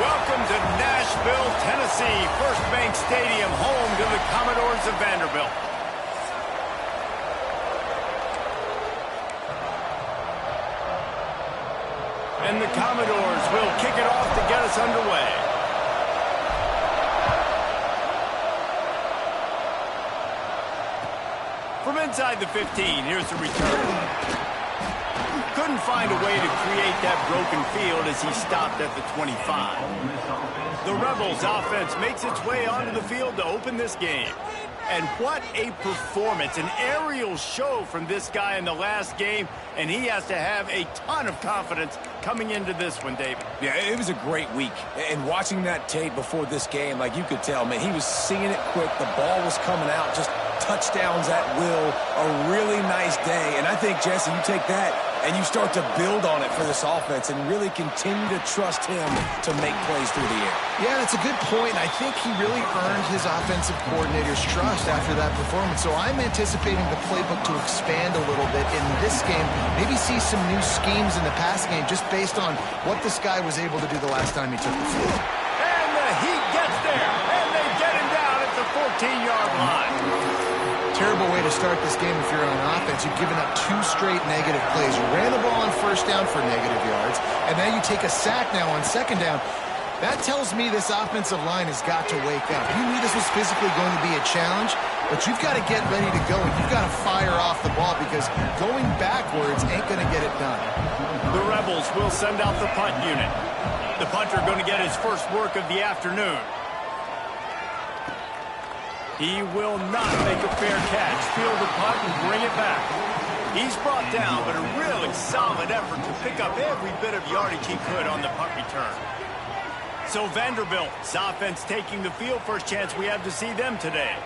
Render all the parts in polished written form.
Welcome to Nashville, Tennessee, First Bank Stadium, home to the Commodores of Vanderbilt. And the Commodores will kick it off to get us underway. From inside the 15, here's the return. Couldn't find a way to create that broken field as he stopped at the 25. The Rebels offense makes its way onto the field to open this game. And what a performance, an aerial show from this guy in the last game, and he has to have a ton of confidence coming into this one, David. Yeah, it was a great week. And watching that tape before this game, like you could tell, man, he was seeing it quick. The ball was coming out, just touchdowns at will. A really nice day. And I think, Jesse, you take that and you start to build on it for this offense and really continue to trust him to make plays through the air. Yeah, that's a good point. I think he really earned his offensive coordinator's trust after that performance. So I'm anticipating the playbook to expand a little bit in this game. Maybe see some new schemes in the pass game just based on what this guy was able to do the last time he took the field. And the Heat gets there, and they get him down at the 14-yard line. Terrible way to start this game if you're on offense. You've given up 2 straight negative plays. You ran the ball on first down for negative yards, and now you take a sack now on second down. That tells me this offensive line has got to wake up. You knew this was physically going to be a challenge, but you've got to get ready to go, and you've got to fire off the ball because going backwards ain't going to get it done. The Rebels will send out the punt unit. The punter going to get his first work of the afternoon. He will not make a fair catch. Field the punt and bring it back. He's brought down, but a really solid effort to pick up every bit of yardage he could on the punt return. So Vanderbilt's offense taking the field. First chance we have to see them today.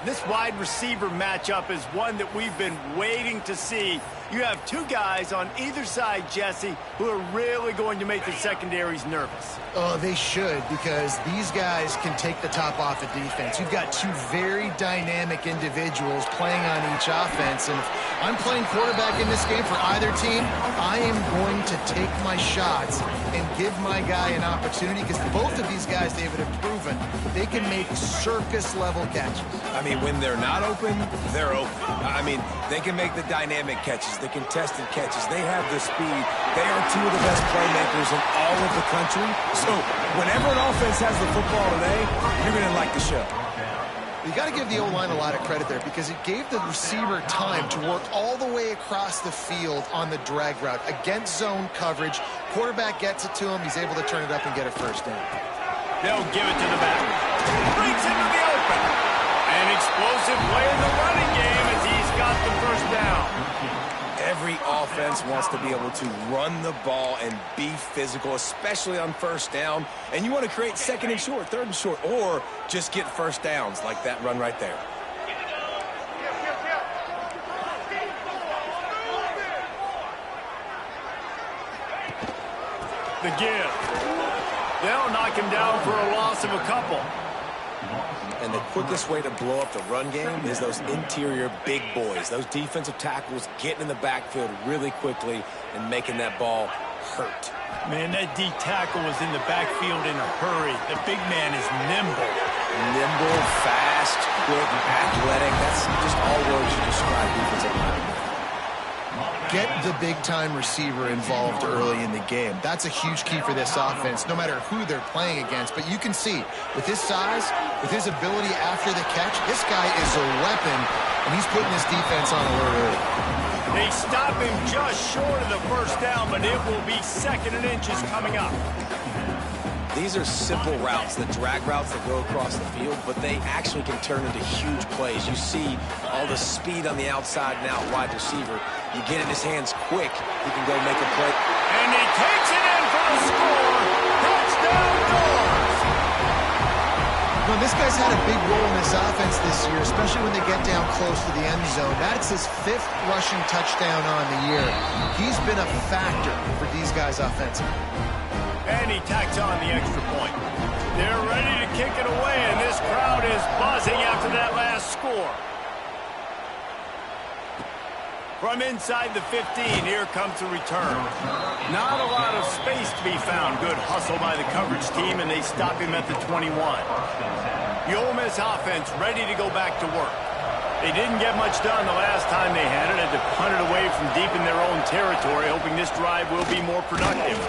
This wide receiver matchup is one that we've been waiting to see. You have 2 guys on either side, Jesse, who are really going to make the secondaries nervous. Oh, they should, because these guys can take the top off the defense. You've got 2 very dynamic individuals playing on each offense, and if I'm playing quarterback in this game for either team, I am going to take my shots and give my guy an opportunity, because both of these guys, David, have proven they can make circus-level catches. I mean, when they're not open, they're open. I mean, they can make the dynamic catches, the contested catches. They have the speed. They are 2 of the best playmakers in all of the country. So whenever an offense has the football today, you're going to like the show. You got to give the O-line a lot of credit there because it gave the receiver time to work all the way across the field on the drag route against zone coverage. Quarterback gets it to him. He's able to turn it up and get a first down. They'll give it to the back. Breaks into the open. An explosive play in the running game as he's got the first down. Every offense wants to be able to run the ball and be physical, especially on first down. And you want to create second and short, third and short, or just get first downs like that run right there. The give. They'll knock him down for a loss of a couple. And the quickest way to blow up the run game is those interior big boys, those defensive tackles getting in the backfield really quickly and making that ball hurt. Man, that D tackle was in the backfield in a hurry. The big man is nimble. Nimble, fast, quick, athletic. That's just all words to describe defensive linemen. Get the big-time receiver involved early in the game. That's a huge key for this offense, no matter who they're playing against. But you can see, with his size, with his ability after the catch, this guy is a weapon, and he's putting this defense on alert early. They stop him just short of the first down, but it will be second and inches coming up. These are simple routes, the drag routes that go across the field, but they actually can turn into huge plays. You see all the speed on the outside and out wide receiver. You get in his hands quick, he can go make a play. And he takes it in for the score. Touchdown Doors! Well, this guy's had a big role in this offense this year, especially when they get down close to the end zone. That's his 5th rushing touchdown on the year. He's been a factor for these guys offensively. And he tacks on the extra point. They're ready to kick it away, and this crowd is buzzing after that last score. From inside the 15, here comes the return. Not a lot of space to be found. Good hustle by the coverage team, and they stop him at the 21. The Ole Miss offense ready to go back to work. They didn't get much done the last time they had it. Had to punt it away from deep in their own territory, hoping this drive will be more productive.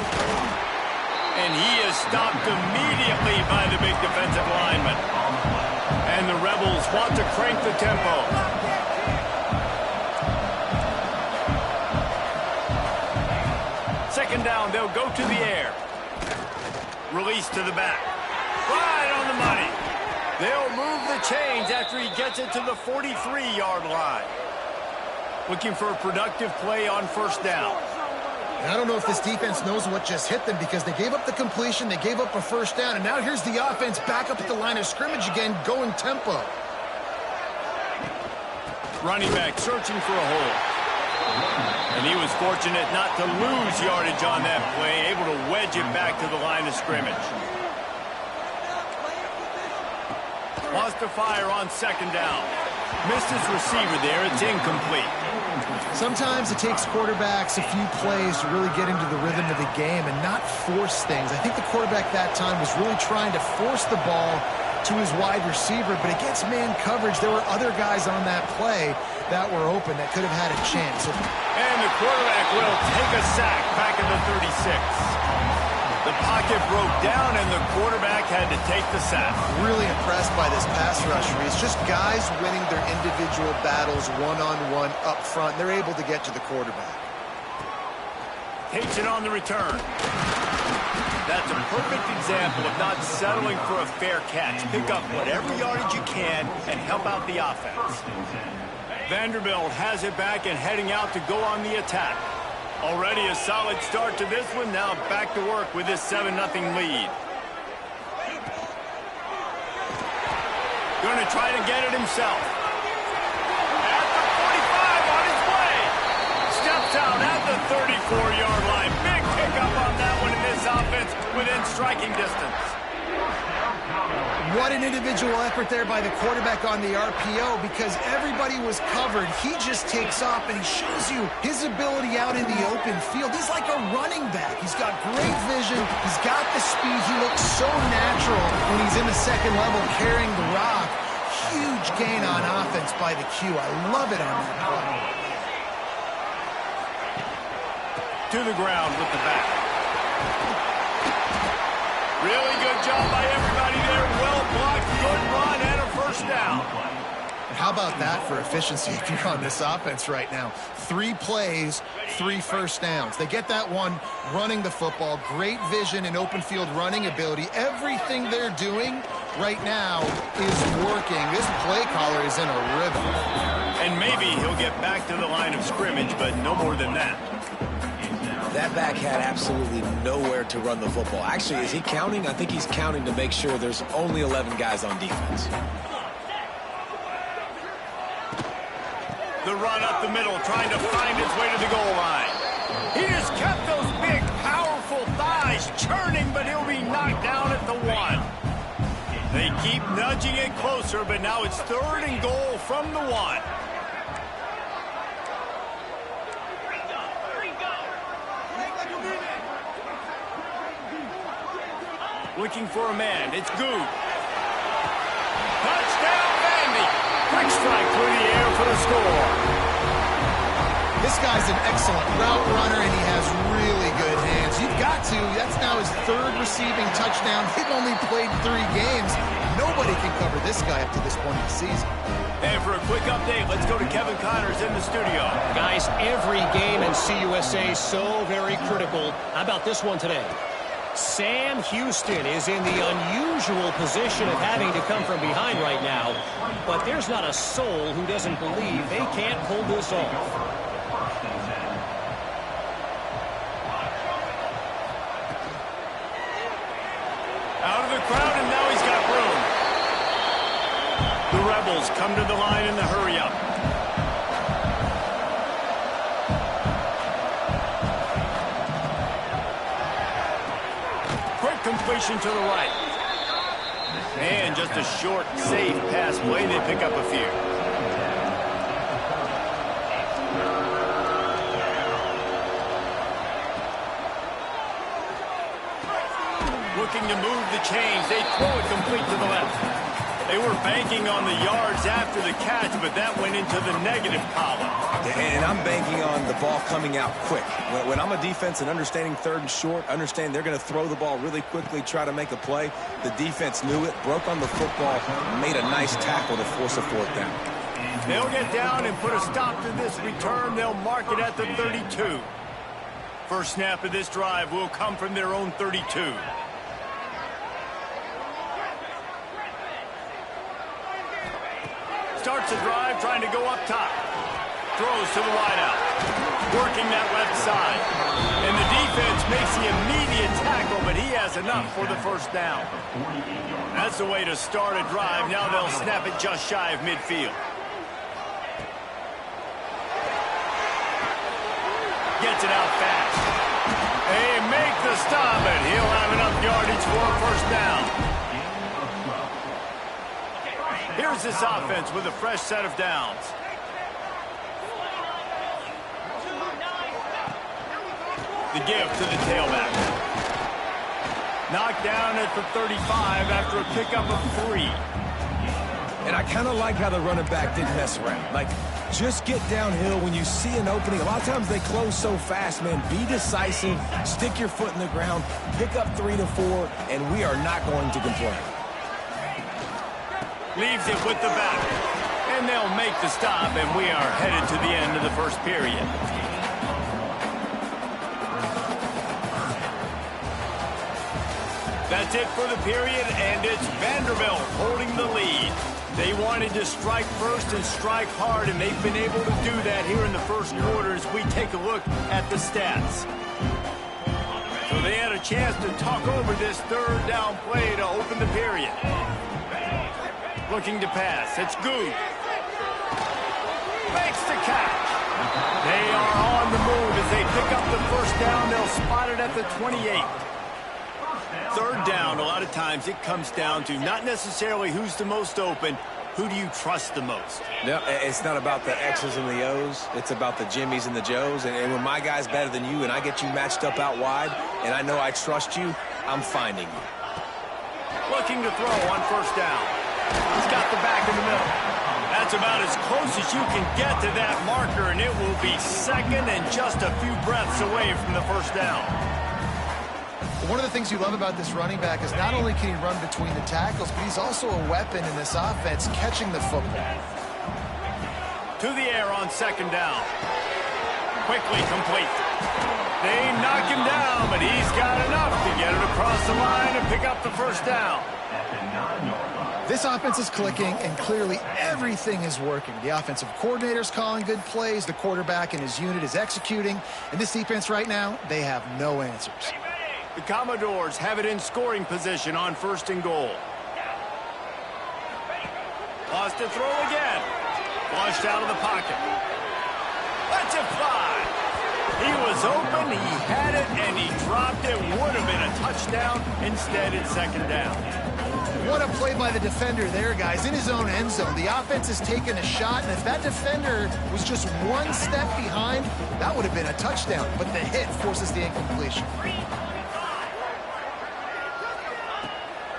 And he is stopped immediately by the big defensive lineman. And the Rebels want to crank the tempo. Second down, they'll go to the air. Release to the back. Right on the money. They'll move the chains after he gets it to the 43-yard line. Looking for a productive play on first down. And I don't know if this defense knows what just hit them because they gave up the completion, they gave up a first down, and now here's the offense back up at the line of scrimmage again, going tempo. Running back searching for a hole. And he was fortunate not to lose yardage on that play, able to wedge it back to the line of scrimmage. Wants to fire on second down. Missed his receiver there. It's incomplete. Sometimes it takes quarterbacks a few plays to really get into the rhythm of the game and not force things. I think the quarterback that time was really trying to force the ball to his wide receiver, but against man coverage, there were other guys on that play that were open that could have had a chance. And the quarterback will take a sack back at the 36. The pocket broke down, and the quarterback had to take the sack. Really impressed by this pass rusher. It's just guys winning their individual battles one-on-one up front. They're able to get to the quarterback. Takes it on the return. That's a perfect example of not settling for a fair catch. Pick up whatever yardage you can and help out the offense. Vanderbilt has it back and heading out to go on the attack. Already a solid start to this one. Now back to work with this 7-0 lead. Going to try to get it himself. At the 45 on his way. Steps out at the 34-yard line. Big pickup on that one in this offense within striking distance. What an individual effort there by the quarterback on the RPO because everybody was covered. He just takes off and he shows you his ability out in the open field. He's like a running back. He's got great vision. He's got the speed. He looks so natural when he's in the second level carrying the rock. Huge gain on offense by the Q. I love it on that play. To the ground with the back. Really good job by everybody there. Well blocked, good run, and a first down. How about that for efficiency if you're on this offense right now? 3 plays, 3 first downs. They get that one running the football. Great vision and open field running ability. Everything they're doing right now is working. This play caller is in a rhythm. And maybe he'll get back to the line of scrimmage, but no more than that. That back had absolutely nowhere to run the football. Actually, is he counting? I think he's counting to make sure there's only 11 guys on defense. The run up the middle, trying to find his way to the goal line. He just kept those big, powerful thighs churning, but he'll be knocked down at the 1. They keep nudging it closer, but now it's 3rd and goal from the 1. Looking for a man. It's Good. Touchdown, Vandy. Quick strike through the air for the score. This guy's an excellent route runner, and he has really good hands. You've got to. That's now his 3rd receiving touchdown. They've only played 3 games. Nobody can cover this guy up to this point in the season. And for a quick update, let's go to Kevin Connors in the studio. Guys, every game in CUSA is so very critical. How about this one today? Sam Houston is in the unusual position of having to come from behind right now, but there's not a soul who doesn't believe they can't pull this off. Out of the crowd, and now he's got room. The Rebels come to the line in the hurry-up. Completion to the right. And just a short, safe pass play. They pick up a few. looking to move the chains. They throw it complete to the left. They were banking on the yards after the catch, but that went into the negative column. And I'm banking on the ball coming out quick. When I'm a defense and understanding third and short, understand they're going to throw the ball really quickly, try to make a play. The defense knew it, broke on the football, made a nice tackle to force a fourth down. They'll get down and put a stop to this return. They'll mark it at the 32. First snap of this drive will come from their own 32. Starts the drive trying to go up top. Throws to the wideout. Working that left side. And the defense makes the immediate tackle, but he has enough for the first down. That's the way to start a drive. Now they'll snap it just shy of midfield. Gets it out fast. They make the stop, and he'll have enough yardage for a first down. Here's this offense with a fresh set of downs. The give to the tailback. Knocked down at the 35 after a pickup of 3. And I kind of like how the running back didn't mess around. Like, just get downhill when you see an opening. A lot of times they close so fast, man. Be decisive, stick your foot in the ground, pick up 3 to 4, and we are not going to complain. Leaves it with the back. And they'll make the stop, and we are headed to the end of the first period. That's it for the period, and it's Vanderbilt holding the lead. They wanted to strike first and strike hard, and they've been able to do that here in the first quarter as we take a look at the stats. So they had a chance to talk over this third down play to open the period. Looking to pass. It's good. Makes the catch. They are on the move as they pick up the first down. They'll spot it at the 28. Third down, a lot of times it comes down to not necessarily who's the most open, who do you trust the most? No, it's not about the X's and the O's. It's about the Jimmies and the Joes. And when my guy's better than you and I get you matched up out wide and I know I trust you, I'm finding you. Looking to throw on first down. He's got the back in the middle. That's about as close as you can get to that marker, and it will be second and just a few breaths away from the first down. One of the things you love about this running back is not only can he run between the tackles, but he's also a weapon in this offense, catching the football. To the air on second down. Quickly complete. They knock him down, but he's got enough to get it across the line and pick up the first down. This offense is clicking, and clearly everything is working. The offensive coordinator's calling good plays, the quarterback and his unit is executing, and this defense right now, they have no answers. The Commodores have it in scoring position on first and goal. Lost to throw again. Flushed out of the pocket. Lets it fly. He was open, he had it, and he dropped it. Would have been a touchdown. Instead, it's second down. What a play by the defender there, guys, in his own end zone. The offense has taken a shot, and if that defender was just one step behind, that would have been a touchdown. But the hit forces the incompletion.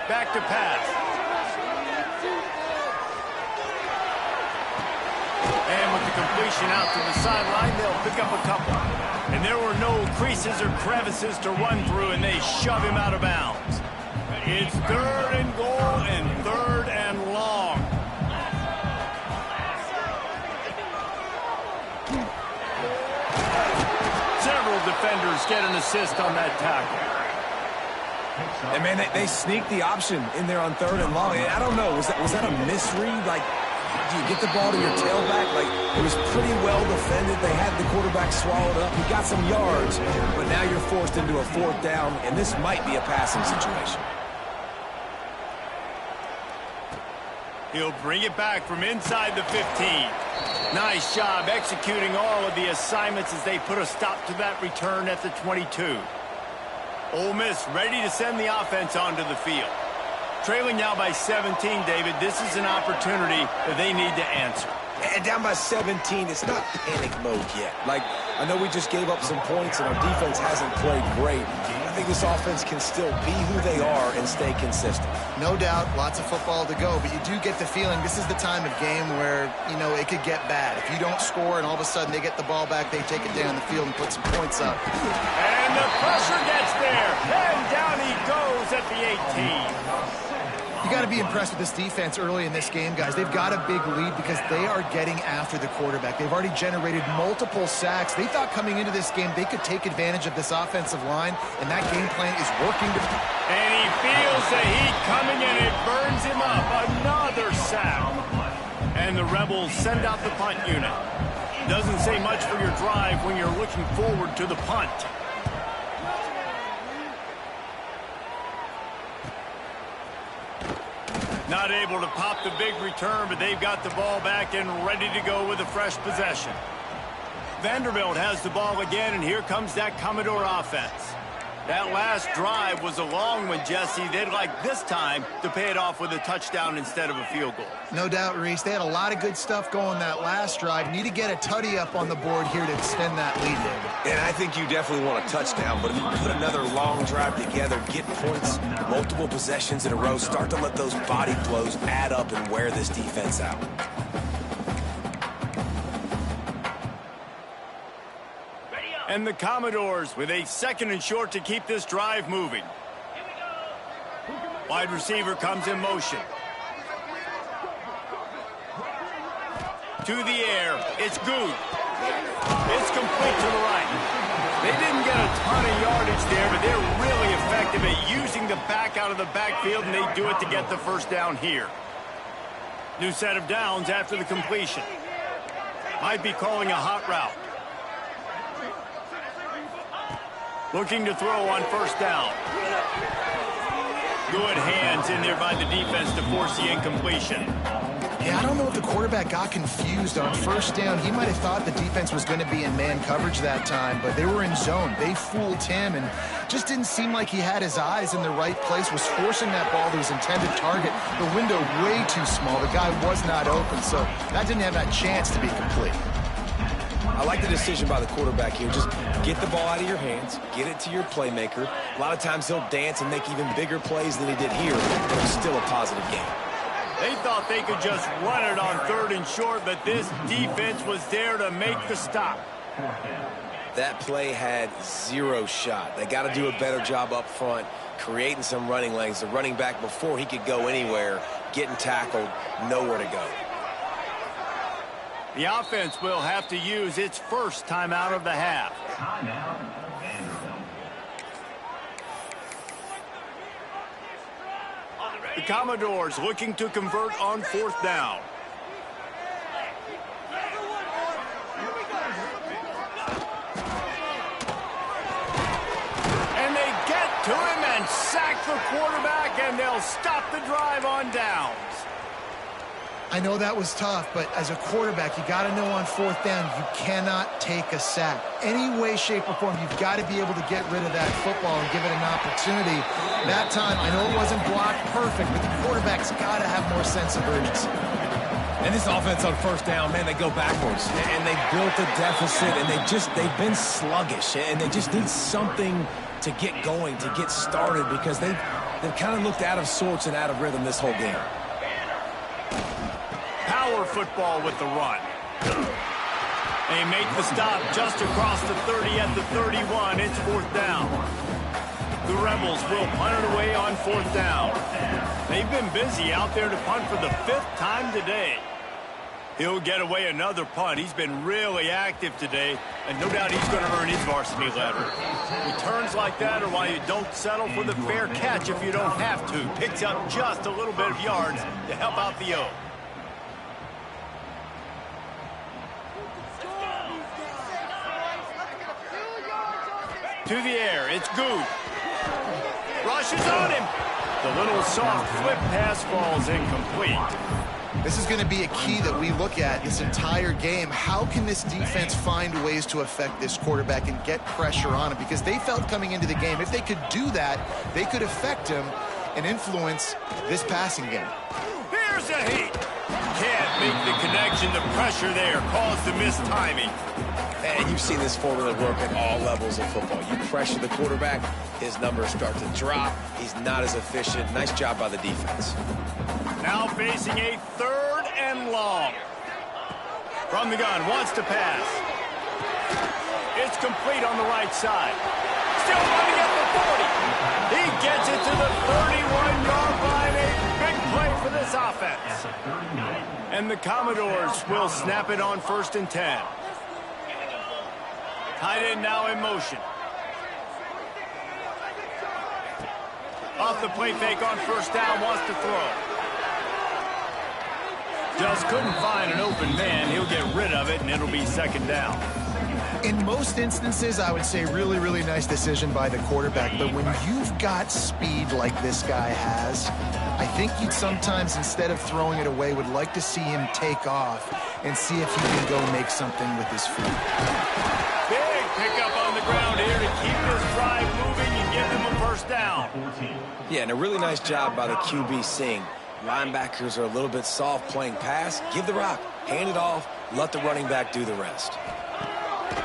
Back to pass. And with the completion out to the sideline, they'll pick up a couple. And there were no creases or crevices to run through, and they shove him out of bounds. It's third and goal and third and long. Several defenders get an assist on that tackle. And, man, they sneaked the option in there on third and long. And I don't know, was that a misread? Like, do you get the ball to your tailback? Like, it was pretty well defended. They had the quarterback swallowed up. He got some yards, but now you're forced into a fourth down, and this might be a passing situation. He'll bring it back from inside the 15. Nice job executing all of the assignments as they put a stop to that return at the 22. Ole Miss ready to send the offense onto the field. Trailing now by 17, David, this is an opportunity that they need to answer. And down by 17, it's not panic mode yet. Like, I know we just gave up some points and our defense hasn't played great. I think this offense can still be who they are and stay consistent. No doubt, lots of football to go, but you do get the feeling this is the time of game where, you know, it could get bad. If you don't score and all of a sudden they get the ball back, they take it down the field and put some points up. And the pressure gets there. And down he goes at the 18. You got to be impressed with this defense early in this game, guys. They've got a big lead because they are getting after the quarterback. They've already generated multiple sacks. They thought coming into this game they could take advantage of this offensive line, and that game plan is working. And he feels the heat coming, and it burns him up. Another sack. And the Rebels send out the punt unit. Doesn't say much for your drive when you're looking forward to the punt. Not able to pop the big return, but they've got the ball back and ready to go with a fresh possession. Vanderbilt has the ball again, and here comes that Commodore offense. That last drive was a long one, Jesse. They'd like this time to pay it off with a touchdown instead of a field goal. No doubt, Reese. They had a lot of good stuff going that last drive. Need to get a tutty up on the board here to extend that lead, David. And I think you definitely want a touchdown, but if you put another long drive together, get points, multiple possessions in a row, start to let those body blows add up and wear this defense out. And the Commodores with a 2nd and short to keep this drive moving. Wide receiver comes in motion. To the air. It's good. It's complete to the right. They didn't get a ton of yardage there, but they're really effective at using the back out of the backfield, and they do it to get the first down here. New set of downs after the completion. Might be calling a hot route. Looking to throw on first down. Good hands in there by the defense to force the incompletion. Yeah, I don't know if the quarterback got confused on first down. He might have thought the defense was going to be in man coverage that time, but they were in zone. They fooled him and just didn't seem like he had his eyes in the right place, was forcing that ball to his intended target. The window way too small. The guy was not open, so that didn't have that chance to be complete. I like the decision by the quarterback here. Just get the ball out of your hands, get it to your playmaker. A lot of times he'll dance and make even bigger plays than he did here, but it's still a positive game. They thought they could just run it on 3rd and short, but this defense was there to make the stop. That play had 0 shot. They got to do a better job up front, creating some running lanes. The running back, before he could go anywhere, getting tackled, nowhere to go. The offense will have to use its first timeout of the half. The Commodores looking to convert on 4th down. And they get to him and sack the quarterback, and they'll stop the drive on downs. I know that was tough, but as a quarterback, you got to know on 4th down, you cannot take a sack. Any way, shape, or form, you've got to be able to get rid of that football and give it an opportunity. That time, I know it wasn't blocked perfect, but the quarterback's got to have more sense of urgency. And this offense on 1st down, man, they go backwards. And they built a deficit, and they've been sluggish. And they just need something to get going, to get started, because they've kind of looked out of sorts and out of rhythm this whole game. Power football with the run. They make the stop just across the 30 at the 31. It's 4th down. The Rebels will punt it away on 4th down. They've been busy out there to punt for the 5th time today. He'll get away another punt. He's been really active today, and no doubt he's going to earn his varsity letter. Returns like that are why you don't settle for the fair catch if you don't have to. Picks up just a little bit of yards to help out the O. To the air, it's Good. Rushes on him. The little soft flip pass falls incomplete. This is going to be a key that we look at this entire game. How can this defense find ways to affect this quarterback and get pressure on him? Because they felt coming into the game, if they could do that, they could affect him and influence this passing game. Here's a heat. Can't make the connection. and the pressure there caused the missed timing. And you've seen this formula work at all levels of football. You pressure the quarterback, his numbers start to drop. He's not as efficient. Nice job by the defense. Now facing a 3rd and long. From the gun, wants to pass. It's complete on the right side. Still running at the 40. He gets it to the 31-yard line. A big play for this offense. And the Commodores will snap it on 1st and 10. Tight end now in motion. Off the play fake on 1st down, wants to throw. Just couldn't find an open man. He'll get rid of it, and it'll be 2nd down. In most instances, I would say really, really nice decision by the quarterback. But when you've got speed like this guy has, I think you'd sometimes, instead of throwing it away, would like to see him take off and see if he can go make something with his feet. Big pickup on the ground here to keep this drive moving and give them a 1st down. Yeah, and a really nice job by the QB seeing linebackers are a little bit soft playing pass. Give the rock, hand it off, let the running back do the rest.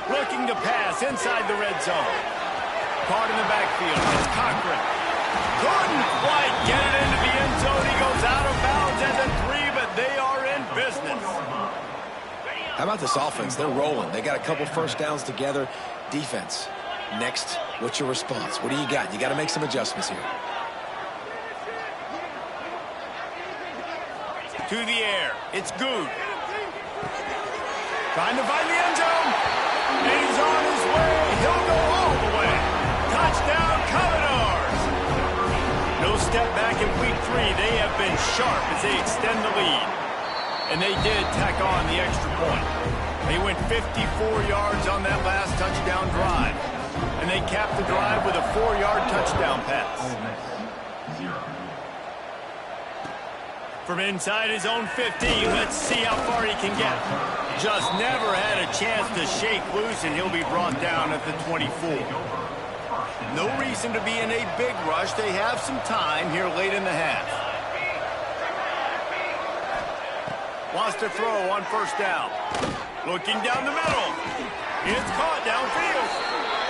Looking to pass inside the red zone. Caught in the backfield. It's Cochran. Couldn't quite get it into the end zone. He goes out of bounds at the 3, but they are in business. How about this offense? They're rolling. They got a couple 1st downs together. Defense. Next, what's your response? What do you got? You got to make some adjustments here. To the air. It's Good. Trying to find the end zone. And he's on his way. He'll go all the way. Touchdown, Commodores. No step back in week 3. They have been sharp as they extend the lead. And they did tack on the extra point. They went 54 yards on that last touchdown drive. And they capped the drive with a 4-yard touchdown pass. From inside his own 15, let's see how far he can get. Just never had a chance to shake loose, and he'll be brought down at the 24. No reason to be in a big rush. They have some time here late in the half. Wants to throw on 1st down. Looking down the middle. It's caught downfield.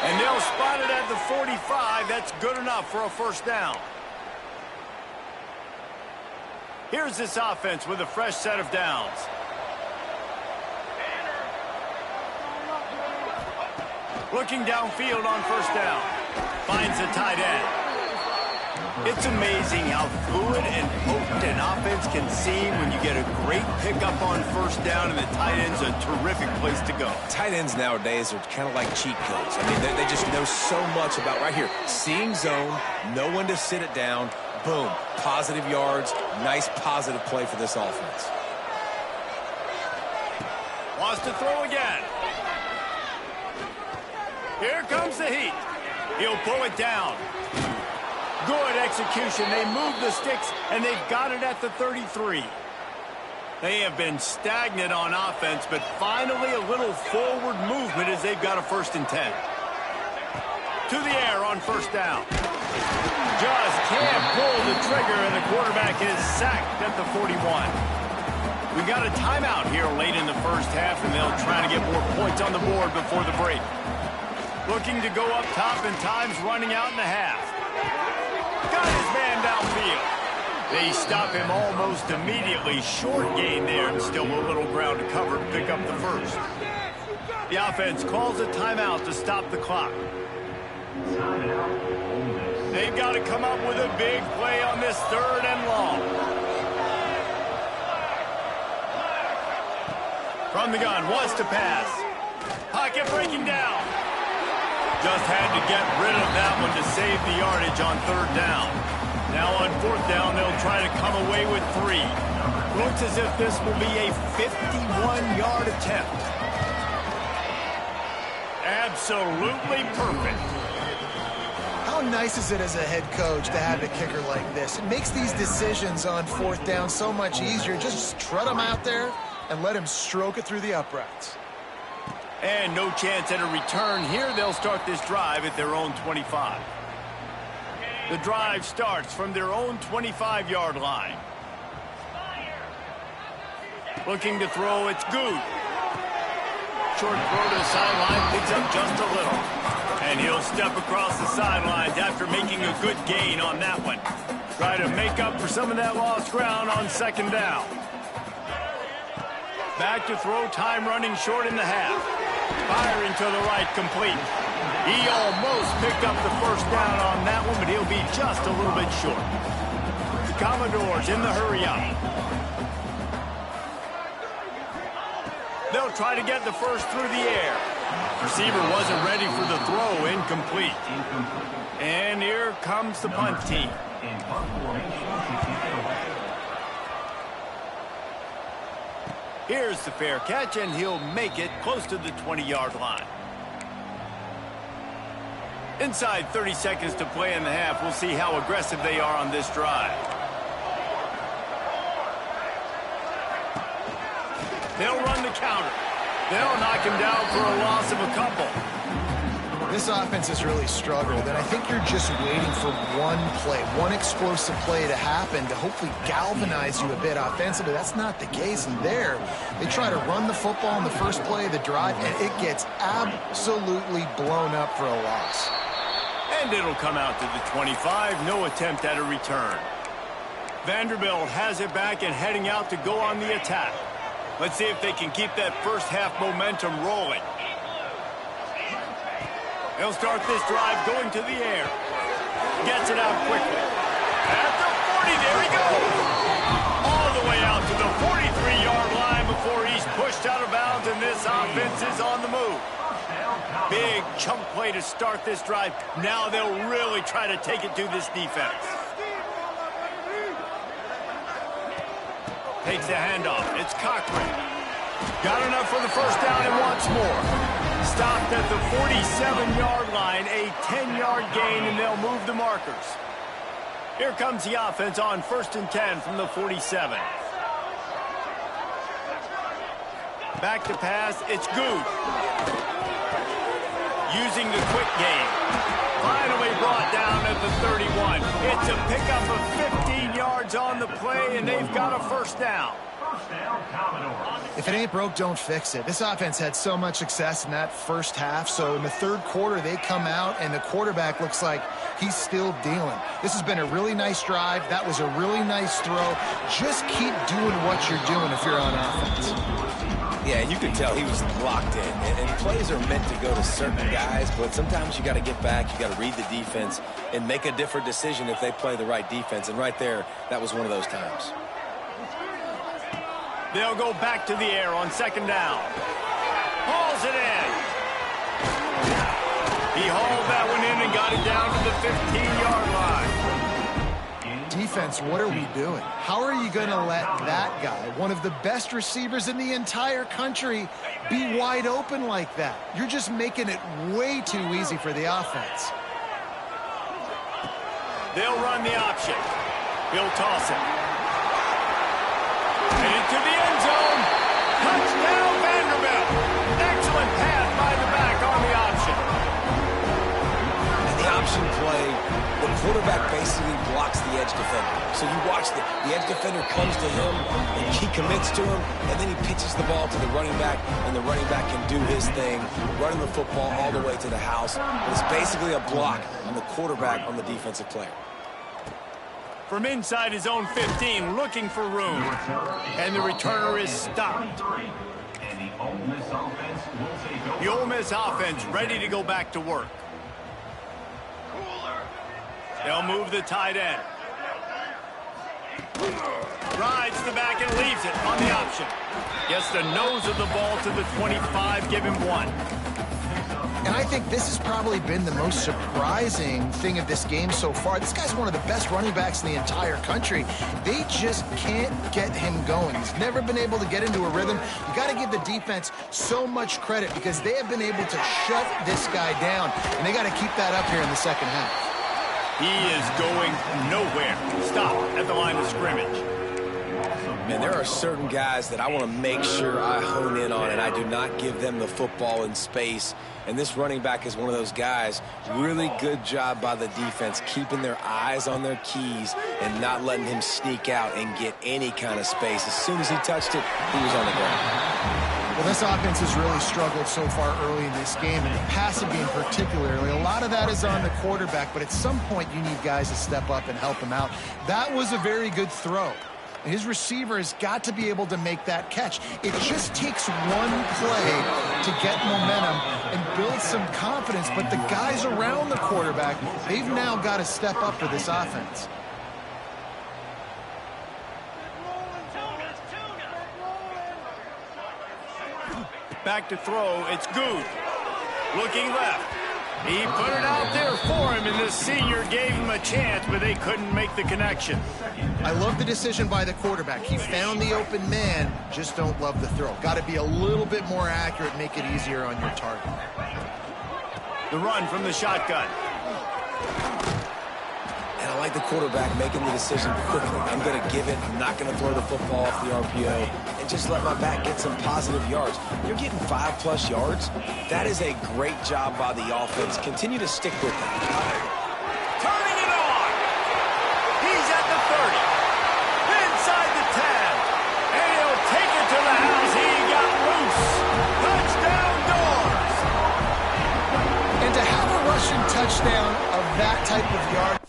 And they'll spot it at the 45. That's good enough for a 1st down. Here's this offense with a fresh set of downs. Looking downfield on 1st down. Finds the tight end. It's amazing how fluid and potent an offense can seem when you get a great pickup on 1st down, and the tight end's a terrific place to go. Tight ends nowadays are kind of like cheat codes. I mean, they just know so much about right here. Seeing zone, know when to sit it down. Boom, positive yards, nice positive play for this offense. Wants to throw again. Here comes the heat. He'll pull it down. Good execution. They move the sticks, and they've got it at the 33. They have been stagnant on offense, but finally a little forward movement as they've got a 1st and 10. To the air on 1st down. Just can't pull the trigger, and the quarterback is sacked at the 41. We got a timeout here late in the 1st half, and they'll try to get more points on the board before the break. Looking to go up top, and time's running out in the half. Got his man downfield. They stop him almost immediately. Short gain there, and still a little ground to cover to pick up the 1st. The offense calls a timeout to stop the clock. They've got to come up with a big play on this 3rd and long. From the gun, wants to pass. Pocket breaking down. Just had to get rid of that one to save the yardage on 3rd down. Now on 4th down, they'll try to come away with 3. Looks as if this will be a 51-yard attempt. Absolutely perfect. How nice is it as a head coach to have a kicker like this? It makes these decisions on 4th down so much easier. Just trot him out there and let him stroke it through the uprights. And no chance at a return here. They'll start this drive at their own 25. The drive starts from their own 25-yard line. Looking to throw, it's good. Short throw to the sideline, picks up just a little. And he'll step across the sidelines after making a good gain on that one. Try to make up for some of that lost ground on second down. Back to throw, time running short in the half. Firing to the right, complete. He almost picked up the first down on that one, but he'll be just a little bit short. The Commodores in the hurry up. They'll try to get the first through the air. Receiver wasn't ready for the throw, incomplete. And here comes the punt team. Here's the fair catch, and he'll make it close to the 20-yard line. Inside 30 seconds to play in the half. We'll see how aggressive they are on this drive. They'll run the counter. They'll knock him down for a loss of a couple. This offense has really struggled, and I think you're just waiting for one play, one explosive play to happen to hopefully galvanize you a bit offensively. That's not the case, and there they try to run the football in the first play of the drive, and it gets absolutely blown up for a loss. And it'll come out to the 25, no attempt at a return. Vanderbilt has it back and heading out to go on the attack. Let's see if they can keep that first half momentum rolling. They'll start this drive going to the air. Gets it out quickly. At the 40, there he goes. All the way out to the 43-yard line before he's pushed out of bounds, and this offense is on the move. Big chunk play to start this drive. Now they'll really try to take it to this defense. Takes the handoff. It's Cochran. Got enough for the first down and wants more. Stopped at the 47-yard line, a 10-yard gain, and they'll move the markers. Here comes the offense on 1st and 10 from the 47. Back to pass, it's good. Using the quick game. Finally brought down at the 31. It's a pickup of 15 yards on the play, and they've got a first down. If it ain't broke, don't fix it. This offense had so much success in that first half, so in the third quarter they come out and the quarterback looks like he's still dealing. This has been a really nice drive. That was a really nice throw. Just keep doing what you're doing if you're on offense. Yeah, and you could tell he was locked in. And plays are meant to go to certain guys, but sometimes you got to get back, you got to read the defense, and make a different decision if they play the right defense. And right there, that was one of those times. They'll go back to the air on second down. Hauls it in. He hauled that one in and got it down to the 15-yard line. Defense, what are we doing? How are you going to let that guy, one of the best receivers in the entire country, be wide open like that? You're just making it way too easy for the offense. They'll run the option. He'll toss it. And into the end zone. Touchdown, Vanderbilt. Excellent pass by the back on the option. And the option play, the quarterback basically blocks the edge defender. So you watch the edge defender comes to him, and he commits to him, and then he pitches the ball to the running back, and the running back can do his thing, running the football all the way to the house. But it's basically a block on the quarterback on the defensive player. From inside his own 15, looking for room. And the returner is stopped. The Ole Miss offense ready to go back to work. They'll move the tight end. Rides the back and leaves it on the option. Gets the nose of the ball to the 25, give him one. And I think this has probably been the most surprising thing of this game so far. This guy's one of the best running backs in the entire country. They just can't get him going. He's never been able to get into a rhythm. You got to give the defense so much credit because they have been able to shut this guy down, and they got to keep that up here in the second half. He is going nowhere. Stop at the line of scrimmage. Man, there are certain guys that I want to make sure I hone in on, and I do not give them the football in space And this running back is one of those guys. Really good job by the defense, keeping their eyes on their keys and not letting him sneak out and get any kind of space. As soon as he touched it, he was on the ground. Well, this offense has really struggled so far early in this game, and the passing game particularly. A lot of that is on the quarterback, but at some point you need guys to step up and help him out. That was a very good throw. His receiver has got to be able to make that catch. It just takes one play to get momentum and build some confidence, but the guys around the quarterback, they've now got to step up for this offense. Back to throw, it's Good. Looking left. He put it out there for him, and the senior gave him a chance, but they couldn't make the connection. I love the decision by the quarterback. He found the open man, just don't love the throw. Got to be a little bit more accurate, make it easier on your target. The run from the shotgun. And I like the quarterback making the decision quickly. I'm going to give it. I'm not going to throw the football off the RPO and just let my back get some positive yards. You're getting 5+ yards. That is a great job by the offense. Continue to stick with it. Turning it on. He's at the 30. Inside the 10. And he'll take it to the house. He got loose. Touchdown Doors. And to have a rushing touchdown of that type of yard,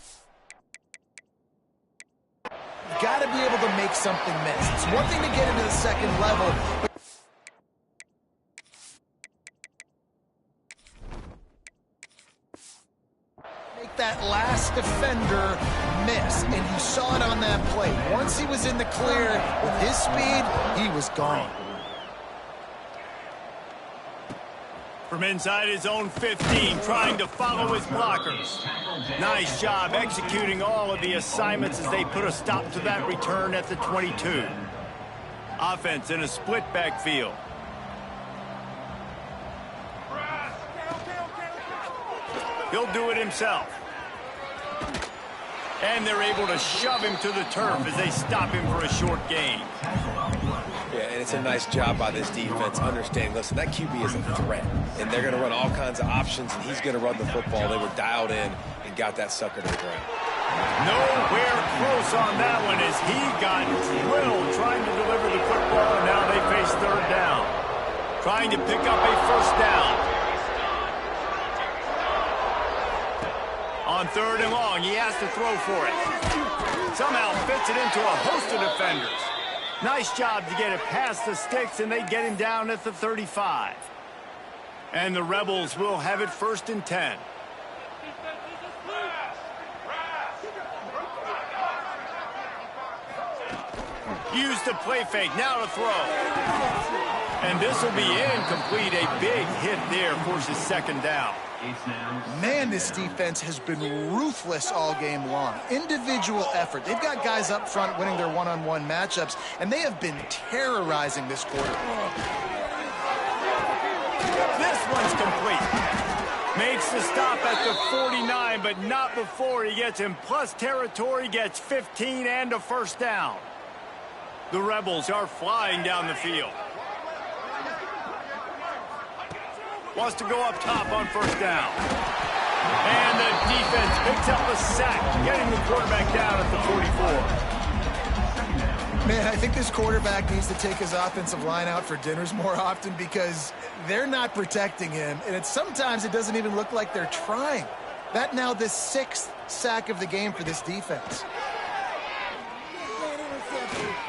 got to be able to make something miss. It's one thing to get into the second level, but make that last defender miss, and you saw it on that play. Once he was in the clear with his speed, he was gone. From inside his own 15, trying to follow his blockers. Nice job executing all of the assignments as they put a stop to that return at the 22. Offense in a split backfield. He'll do it himself. And they're able to shove him to the turf as they stop him for a short gain. Yeah, and it's a nice job by this defense understanding, listen, that QB is a threat, and they're going to run all kinds of options, and he's going to run the football. They were dialed in and got that sucker to the ground. Nowhere close on that one as he got drilled trying to deliver the football, and now they face third down. Trying to pick up a first down. On third and long, he has to throw for it. Somehow fits it into a host of defenders. Nice job to get it past the sticks, and they get him down at the 35. And the Rebels will have it 1st and 10. Use the play fake, now to throw. And this will be incomplete. A big hit there forces second down. Man, this defense has been ruthless all game long. Individual effort. They've got guys up front winning their one-on-one matchups, and they have been terrorizing this quarter. This one's complete. Makes the stop at the 49, but not before he gets in plus territory, gets 15 and a first down. The Rebels are flying down the field. Wants to go up top on first down. And the defense picks up a sack, getting the quarterback down at the 44. Man, I think this quarterback needs to take his offensive line out for dinners more often because they're not protecting him, and sometimes it doesn't even look like they're trying. That now the 6th sack of the game for this defense.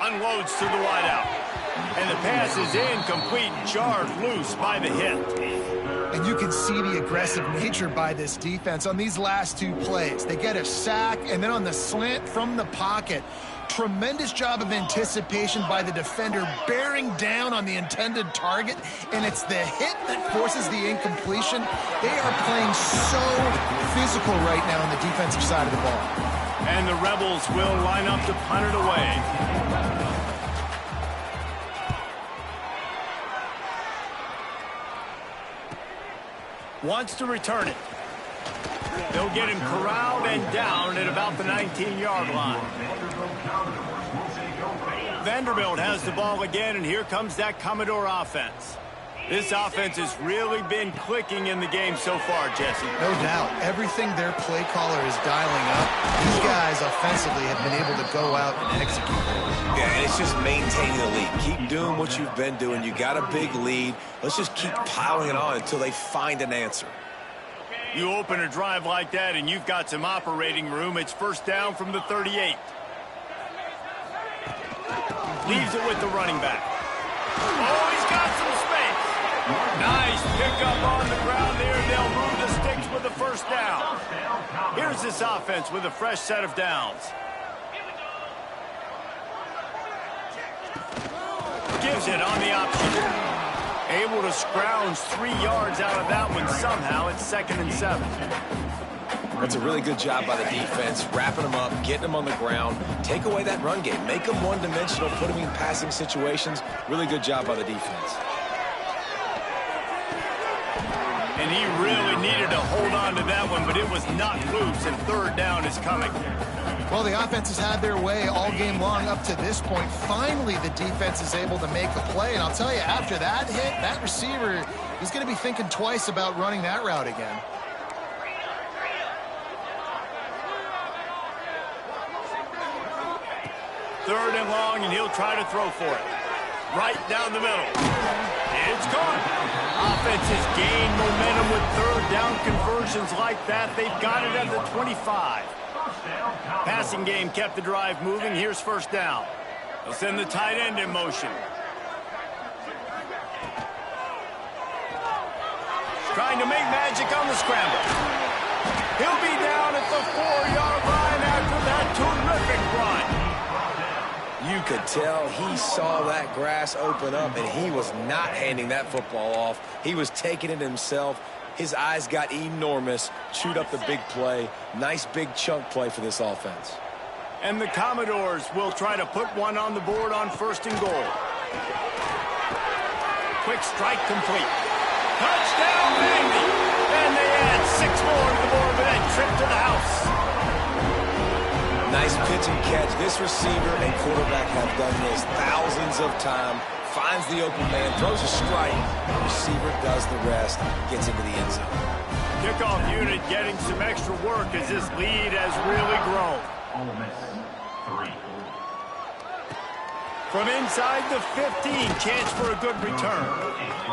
Unloads to the wideout. And the pass is incomplete, jarred loose by the hit. And you can see the aggressive nature by this defense on these last 2 plays. They get a sack, and then on the slant from the pocket, tremendous job of anticipation by the defender, bearing down on the intended target, and it's the hit that forces the incompletion. They are playing so physical right now on the defensive side of the ball. And the Rebels will line up to punt it away. Wants to return it. They'll get him corralled and down at about the 19-yard line. Vanderbilt has the ball again, and here comes that Commodore offense. This offense has really been clicking in the game so far, Jesse. No doubt. Everything their play caller is dialing up, these guys offensively have been able to go out and execute. Yeah, and it's just maintaining the lead. Keep doing what you've been doing. You got a big lead. Let's just keep piling it on until they find an answer. You open a drive like that and you've got some operating room. It's first down from the 38. Leaves it with the running back. Oh, he's got some space. Nice pickup on the ground there. They'll move the sticks with the first down. Here's this offense with a fresh set of downs. Gives it on the option. Able to scrounge 3 yards out of that one somehow. It's 2nd and 7. That's a really good job by the defense, wrapping them up, getting them on the ground, take away that run game, make them one-dimensional, put them in passing situations. Really good job by the defense. And he really needed to hold on to that one, but it was not loose, and 3rd down is coming. Well, the offense has had their way all game long up to this point. Finally, the defense is able to make a play, and I'll tell you, after that hit, that receiver is going to be thinking twice about running that route again. Third and long, and he'll try to throw for it. Right down the middle. It's gone. Offense has gained momentum with 3rd down conversions like that. They've got it at the 25. Passing game kept the drive moving. Here's first down. They'll send the tight end in motion. Trying to make magic on the scramble. He'll be down at the 4-yard line after that terrific run. You could tell he saw that grass open up, and he was not handing that football off. He was taking it himself. His eyes got enormous, chewed up the big play. Nice big chunk play for this offense. And the Commodores will try to put one on the board on 1st and goal. Quick strike complete. Touchdown, baby! And they add 6 more to the board with that trip to the house. Nice pitch and catch. This receiver and quarterback have done this thousands of times. Finds the open man, throws a strike. The receiver does the rest, gets into the end zone. Kickoff unit getting some extra work as this lead has really grown. Ole Miss, 3. From inside the 15, chance for a good return.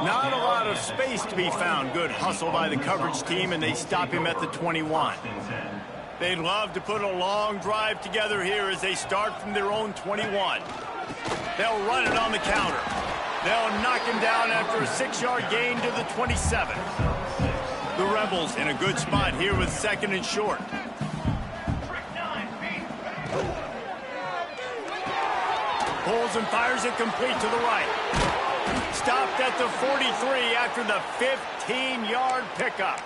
Not a lot of space to be found. Good hustle by the coverage team, and they stop him at the 21. They'd love to put a long drive together here as they start from their own 21. They'll run it on the counter. They'll knock him down after a 6-yard gain to the 27. The Rebels in a good spot here with 2nd and short. Pulls and fires it complete to the right. Stopped at the 43 after the 15-yard pickup.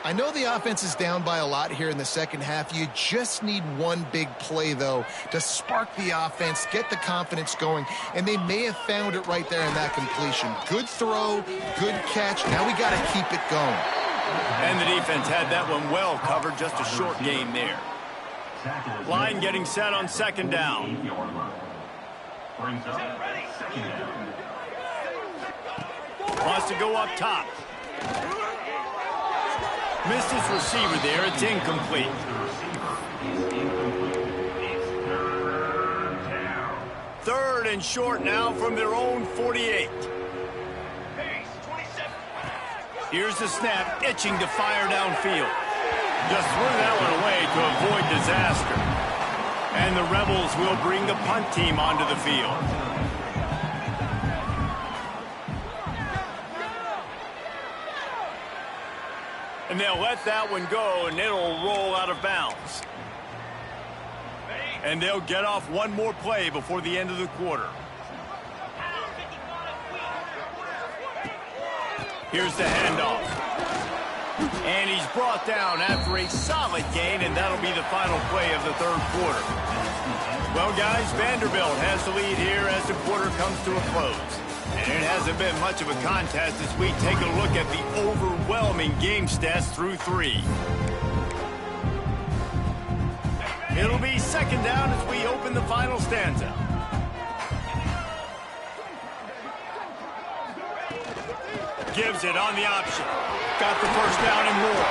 I know the offense is down by a lot here in the second half. You just need one big play, though, to spark the offense, get the confidence going, and they may have found it right there in that completion. Good throw, good catch. Now we got to keep it going. And the defense had that one well covered, just a short game there. Line getting set on 2nd down. Wants to go up top. Missed his receiver there. It's incomplete. 3rd and short now from their own 48. Here's the snap, itching to fire downfield. Just threw that one away to avoid disaster. And the Rebels will bring the punt team onto the field. And they'll let that one go, and it'll roll out of bounds. And they'll get off one more play before the end of the quarter. Here's the handoff. And he's brought down after a solid gain, and that'll be the final play of the 3rd quarter. Well, guys, Vanderbilt has the lead here as the quarter comes to a close. And it hasn't been much of a contest as we take a look at the overwhelming game stats through 3. It'll be 2nd down as we open the final stanza. gives it on the option. Got the first down and more.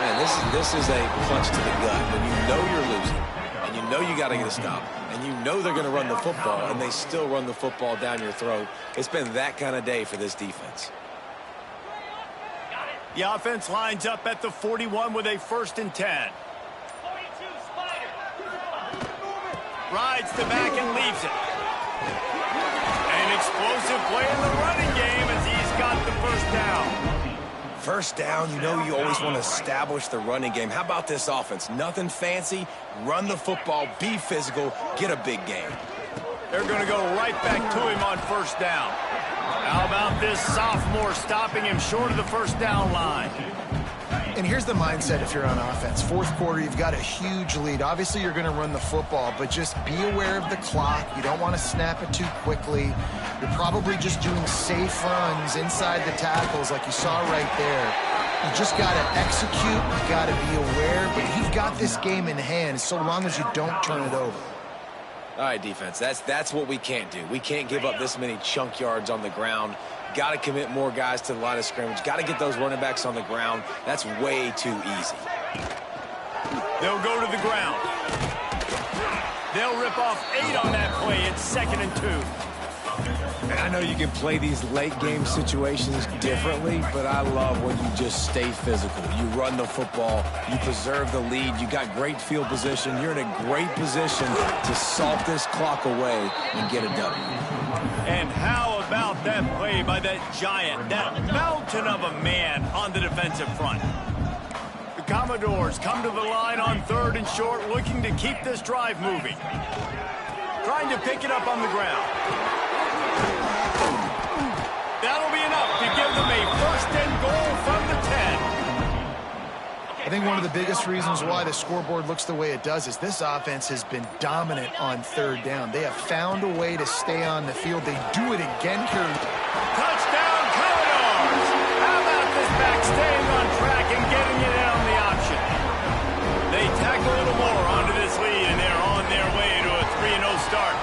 Man, this is a punch to the gut. When you know you're losing, and you know you got to get a stop, and you know they're going to run the football, and they still run the football down your throat. It's been that kind of day for this defense. The offense lines up at the 41 with a 1st and 10. Rides the back and leaves it. An explosive play in the running game as he's got the first down. First down, you know you always want to establish the running game. How about this offense? Nothing fancy. Run the football, be physical, get a big game. They're going to go right back to him on 1st down. How about this sophomore stopping him short of the 1st down line? And here's the mindset if you're on offense. 4th quarter, you've got a huge lead. Obviously, you're going to run the football, but just be aware of the clock. You don't want to snap it too quickly. You're probably just doing safe runs inside the tackles like you saw right there. You just got to execute. You got to be aware, but you've got this game in hand so long as you don't turn it over. All right, defense, that's what we can't do. We can't give up this many chunk yards on the ground. Got to commit more guys to the line of scrimmage. Got to get those running backs on the ground. That's way too easy. They'll go to the ground. They'll rip off 8 on that play. It's 2nd and 2. And I know you can play these late game situations differently, but I love when you just stay physical. You run the football, you preserve the lead, you got great field position. You're in a great position to salt this clock away and get a W. And how about that play by that giant, that mountain of a man on the defensive front? The Commodores come to the line on 3rd and short, looking to keep this drive moving. Trying to pick it up on the ground. That'll be enough to give them a 1st and goal from the 10. I think one of the biggest reasons why the scoreboard looks the way it does is this offense has been dominant on 3rd down. They have found a way to stay on the field. They do it again here. Touchdown, Commodores! How about this back staying on track and getting it in on the option? They tack a little more onto this lead, and they're on their way to a 3-0 start.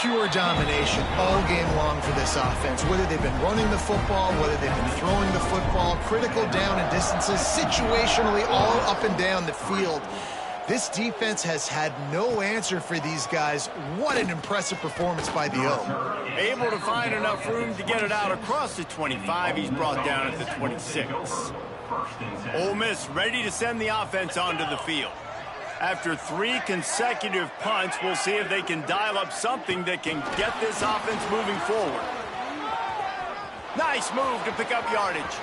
Pure domination all game long for this offense. Whether they've been running the football, whether they've been throwing the football, critical down and distances, situationally all up and down the field. This defense has had no answer for these guys. What an impressive performance by the O. Able to find enough room to get it out across the 25. He's brought down at the 26. Ole Miss ready to send the offense onto the field. After 3 consecutive punts, we'll see if they can dial up something that can get this offense moving forward. Nice move to pick up yardage.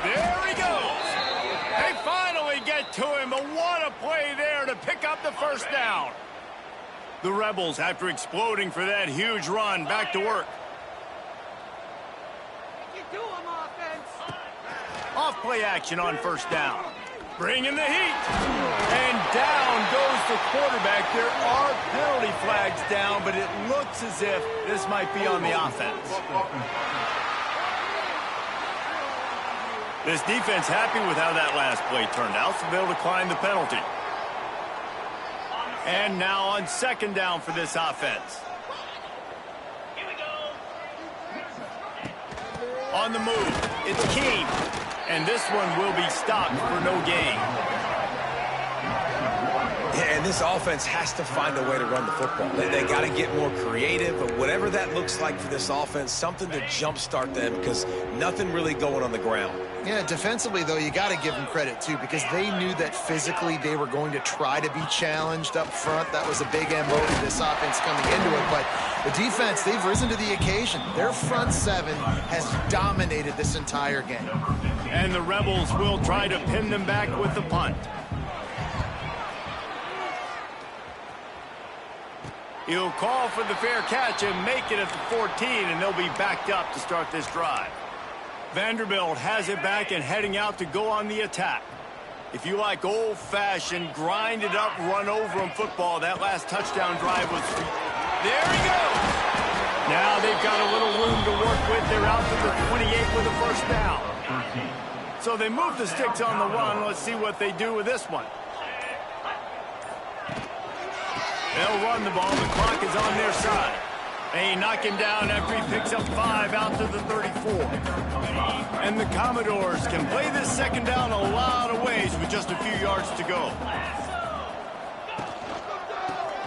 There he goes. They finally get to him, but what a play there to pick up the 1st down. The Rebels, after exploding for that huge run, back to work. Off play action on 1st down. Bringing the heat. And down goes the quarterback. There are penalty flags down, but it looks as if this might be on the offense. This defense happy with how that last play turned out, so they'll decline the penalty. And now on 2nd down for this offense. On the move, it's Keene. And this one will be stopped for no gain. Yeah, and this offense has to find a way to run the football. They got to get more creative, but whatever that looks like for this offense, something to jumpstart them because nothing really going on the ground. Yeah, defensively, though, you got to give them credit, too, because they knew that physically they were going to try to be challenged up front. That was a big MO to this offense coming into it. But the defense, they've risen to the occasion. Their front 7 has dominated this entire game. And the Rebels will try to pin them back with the punt. He'll call for the fair catch and make it at the 14, and they'll be backed up to start this drive. Vanderbilt has it back and heading out to go on the attack. If you like old-fashioned, grind-it-up, run-over-'em football, that last touchdown drive was... There he goes! Now they've got a little room to work with. They're out to the 28 with a 1st down. So they move the sticks on the run. Let's see what they do with this one. They'll run the ball. The clock is on their side. They knock him down after he picks up 5 out to the 34. And the Commodores can play this second down a lot of ways with just a few yards to go.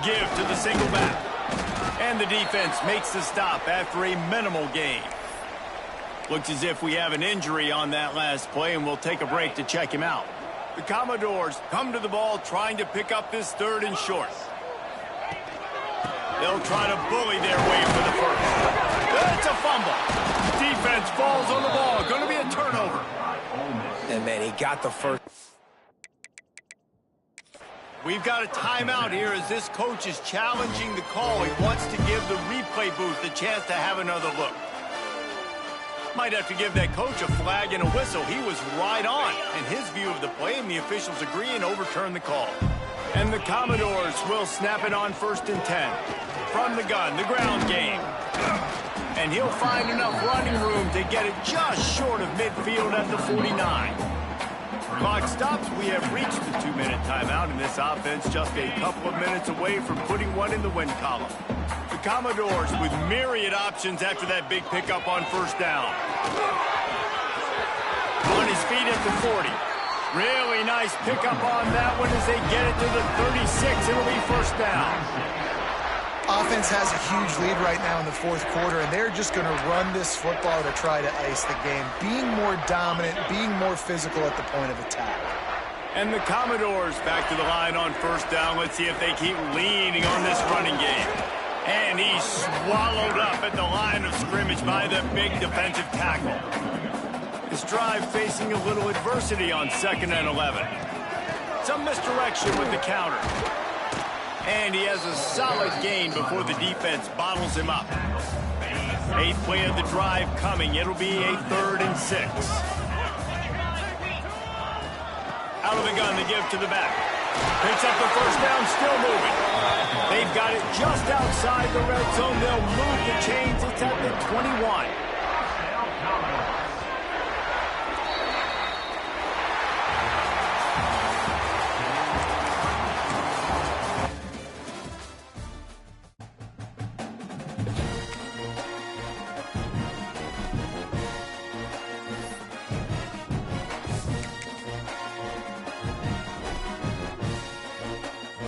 Give to the single back. And the defense makes the stop after a minimal gain. Looks as if we have an injury on that last play, and we'll take a break to check him out. The Commodores come to the ball trying to pick up this 3rd and short. They'll try to bully their way for the first. It's a fumble. Defense falls on the ball. Going to be a turnover. And man, he got the first. We've got a timeout here as this coach is challenging the call. He wants to give the replay booth a chance to have another look. Might have to give that coach a flag and a whistle. He was right on in his view of the play, and the officials agree and overturn the call. And the Commodores will snap it on 1st and 10. From the gun, the ground game. And he'll find enough running room to get it just short of midfield at the 49. Clock stops. We have reached the 2-minute timeout, and this offense just a couple of minutes away from putting one in the win column. The Commodores with myriad options after that big pickup on 1st down. On his feet at the 40. Really nice pickup on that one as they get it to the 36. It'll be 1st down. Offense has a huge lead right now in the 4th quarter, and they're just going to run this football to try to ice the game. Being more dominant, being more physical at the point of attack. And the Commodores back to the line on 1st down. Let's see if they keep leaning on this running game. And he's swallowed up at the line of scrimmage by the big defensive tackle. His drive facing a little adversity on 2nd and 11. Some misdirection with the counter. And he has a solid gain before the defense bottles him up. 8th play of the drive coming. It'll be a 3rd and 6. Out of the gun, they give to the back. Picks up the 1st down, still moving. They've got it just outside the red zone. They'll move the chains. It's at the 21.